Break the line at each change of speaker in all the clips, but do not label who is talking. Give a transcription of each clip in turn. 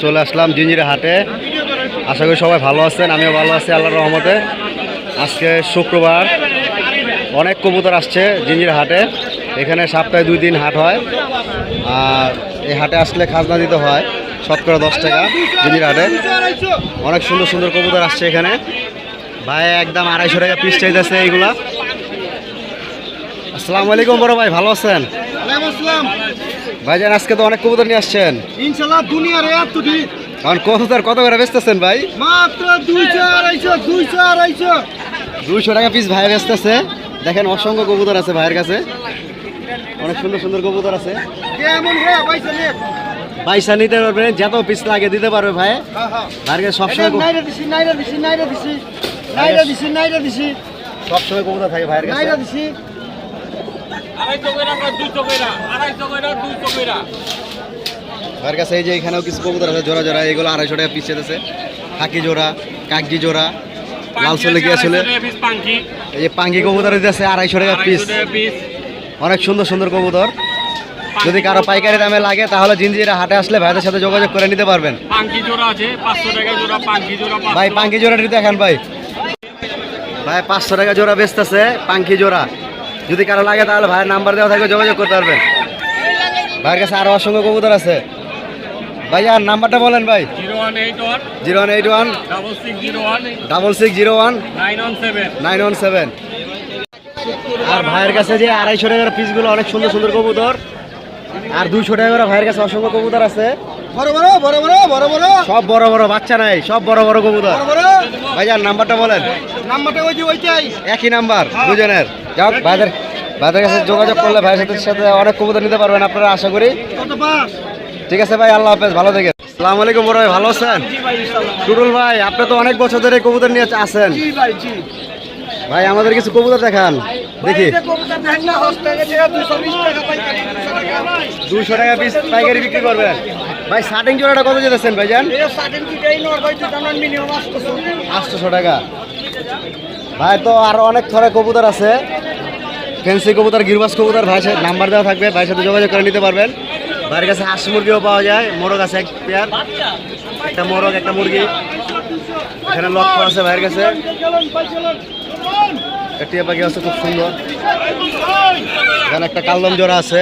চলে আসলাম জিঞ্জিরা হাটে। আশা করি সবাই ভালো আছেন, আমিও ভালো আছি আল্লাহর রহমতে। আজকে শুক্রবার, অনেক কবুতর আসছে জিঞ্জিরা হাটে। এখানে সপ্তাহে 2 দিন হাট হয়, আর এই হাটে আসলে খাজনা দিতে হয় শতকরা 10 টাকা। জিঞ্জিরা হাটে অনেক সুন্দর সুন্দর কবুতর আসছে এখানে। ভাই একদম 250 টাকা পিস চাইতেছে এইগুলা। আসসালামু আলাইকুম বড় ভাই, ভালো আছেন? ভাইজান আজকে তো অনেক কবুতর নিয়ে আসছেন।
ইনশাআল্লাহ দুনিয়ার এত দিন
কারণ কবুতর কত করে বেচতেছেন ভাই?
মাত্র 200
টাকা পিস ভাই বেচতেছে। দেখেন অসংখ্য কবুতর আছে ভাইয়ের কাছে, অনেক সুন্দর সুন্দর কবুতর আছে।
কেমন হে পয়সা নে
পয়সা নিতে পারবেন, যত পিস লাগে দিতে পারবে ভাই। ভাইয়ের কাছে সবসময় সবসময় কবুতর থাকে ভাইয়ের কাছে। ভাইয়ের কাছে এই যে এখানেও কিছু কবুতর আছে জোড়া জোড়া, এগুলো 250 টাকা পিস চেয়েছে। হাকি জোড়া, কাকজি জোড়া, লাল চলে গিয়েছিল। এই যে পাঙ্গি কবুতর আছে 250 টাকা পিস। অনেক সুন্দর সুন্দর কবুতর। যদি কারো পাইকারি দামে লাগে তাহলে জিঞ্জিরা হাটে আসলে ভাইদের সাথে যোগাযোগ করে নিতে পারবেন।
পাঙ্কি জোড়া আছে 500 টাকা জোড়া, পাঙ্কি জোড়া
ভাই পাঙ্কি জোড়াটি দেখেন ভাই, ভাই 500 টাকা জোড়া বেচতেছে পাঙ্কি জোড়া। যদি কারো লাগে তাহলে ভাইয়ের নাম্বার দেওয়া থাকবে, যোগাযোগ করতে পারবেন। ভাইয়ের কাছে আরো অসংখ্য কবুতর আছে। ভাই আর নাম্বারটা বলেন ভাই।
0181
6601
917
917। আর ভাইয়ের কাছে যে 250 টাকার পিসগুলো অনেক সুন্দর সুন্দর কবুতর, আর 200 টাকা করে ভাইয়ের কাছে অসংখ্য কবুতর আছে।
বড় বড় বড় বড় বড় বড়
সব বড় বড়, বাচ্চা নাই, সব বড় বড় কবুতর। ভাইজান নাম্বারটা বলেন।
নাম্বারটা ওইটাই
একই নাম্বার দুজনের। যাও ভাইদের কাছে যোগাযোগ করলে ভাইয়ের সাথে অনেক কবুতর নিতে পারবেন আপনারা, আশা করি। ঠিক আছে ভাই, আল্লাহ হাফেজ, ভালো থাকেন। আসসালামু আলাইকুম বড় ভাই, ভালো আছেন? টুটুল ভাই আপনি তো অনেক বছর ধরে কবুতর নিয়ে আছেন। ভাই আমাদের কিছু কবুতর দেখান দেখি। 200 টাকা পিস পাইকারি বিক্রি করবেন। ভাই শার্টিং জোড়াটা কত যেতেছেন ভাইজান? 800 টাকা। ভাই তো আরো অনেক ধরনের কবুতর আছে, ফ্যান্সি কবুতর, গিরবাস কবুতর। ভাইয়ের সাথে নাম্বার দেওয়া থাকবে, ভাইয়ের সাথে যোগাযোগ করে নিতে পারবেন। ভাইয়ের কাছে হাঁস মুরগিও পাওয়া যায়, মোরগ আছে 1 পেয়ার, একটা মোরগ একটা মুরগি। এখানে লক্ষ্য আছে ভাইয়ের কাছে, টিয়া পাখি আছে খুব সুন্দর। এখানে একটা কালদম জোড়া আছে।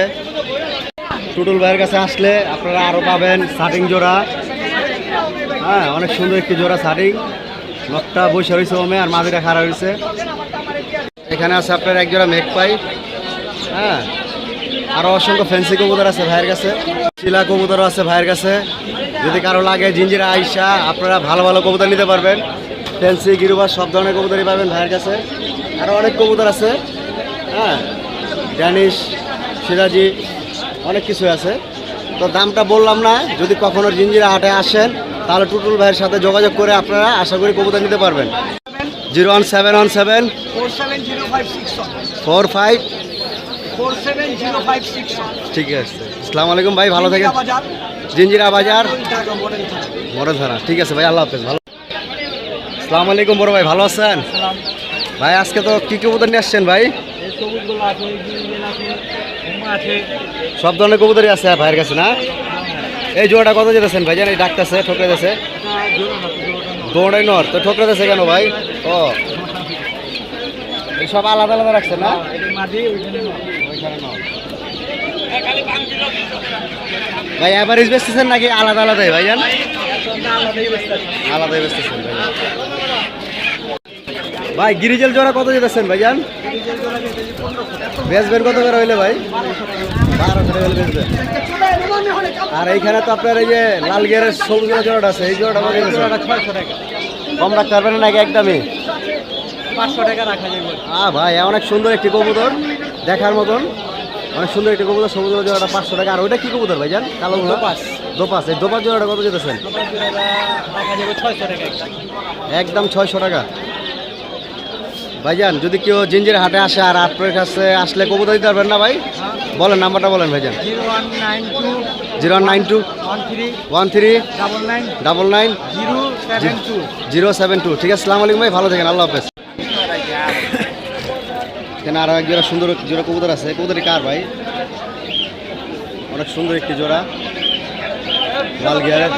টুটুল ভাইয়ের কাছে আসলে আপনারা আরো পাবেন শার্টিং জোড়া। হ্যাঁ অনেক সুন্দর একটি জোড়া শার্টিং, নখটা বসে রয়েছে ওমে আর মাঝিটা খারাপ হয়েছে। এখানে আছে আপনার এক জোড়া মেঘপাই। হ্যাঁ আরো অসংখ্য ফ্যান্সি কবুতর আছে ভাইয়ের কাছে, শিলা কবুতর আছে ভাইয়ের কাছে। যদি কারো লাগে জিঞ্জিরা আইসা আপনারা ভালো ভালো কবুতর নিতে পারবেন। ফ্যান্সি গিরুবাস সব ধরনের কবুতরই পাবেন ভাইয়ের কাছে। আরো অনেক কবুতর আছে, হ্যাঁ ড্যানিশ, সিরাজি, অনেক কিছু আছে। তো দামটা বললাম না, যদি কখনো জিঞ্জিরা হাটে আসেন তাহলে টুটুল ভাইয়ের সাথে যোগাযোগ করে আপনারা আশা করি কবুতর নিতে পারবেন। 01717 4547। ঠিক আছে, আসসালামু আলাইকুম ভাই, ভালো থাকেন। জিঞ্জিরা বাজার মরেধারা। ঠিক আছে ভাই, আল্লাহ হাফেজ, ভালো। আসসালামু আলাইকুম বড় ভাই, ভালো আছেন? ভাই আজকে তো কি কবুতর নিয়ে আসছেন ভাই? সব ধরনের কবুতরই আছে ভাইয়ের কাছে না? এই জোড়াটা কত যেতেছেন ভাই? জানি ডাকতেছে, ঠকরে দিয়েছে। দৌড়াই নর তো ঠকরে দিয়েছে কেন ভাই? ও সব আলাদা আলাদা রাখছেন না? ভাই এভারেজ বেচতেছেন নাকি আলাদা আলাদাই ভাইজান? আলাদাই বেচতেছেন ভাই। গিরিজেল জোড়া কত যেতেছেন ভাইজান? বেচবেন কত করে হইলে ভাই? 1200 টাকা হলে বেচবেন। আর এইখানে তো আপনার এই যে লাল গিয়ারের সবুজ জোড়াটা আছে, এই জোড়াটা কত যেতেছে? 600 টাকা। কম রাখতে পারবেন নাকি একদমই?
500 টাকা রাখা যাবে।
ভাই অনেক সুন্দর একটি কবুতর, দেখার মতন অনেক সুন্দর একটি কবুতর। সবুজ জোড়াটা 500 টাকা। আর ওইটা কি কবুতর ভাইজান? কালো দোপাস। এই দোপাস জোড়াটা কত যেতেছেন? একদম 600 টাকা। ভাইজান যদি কেউ জিঞ্জিরা হাটে আসে আর আপনার কাছে আসলে কবুতর দিতে পারবেন না ভাই? বলেন নাম্বারটা বলেন ভাইজান। 092 13 99 072। ঠিক আছে, আসসালামু আলাইকুম ভাই, ভালো থাকেন, আল্লাহ হাফেজ। এখানে আরো এক জোড়া সুন্দর জোড়া কবুতর আছে। কবুতরটি কার ভাই? অনেক সুন্দর একটি জোড়া। লাল গিয়ারের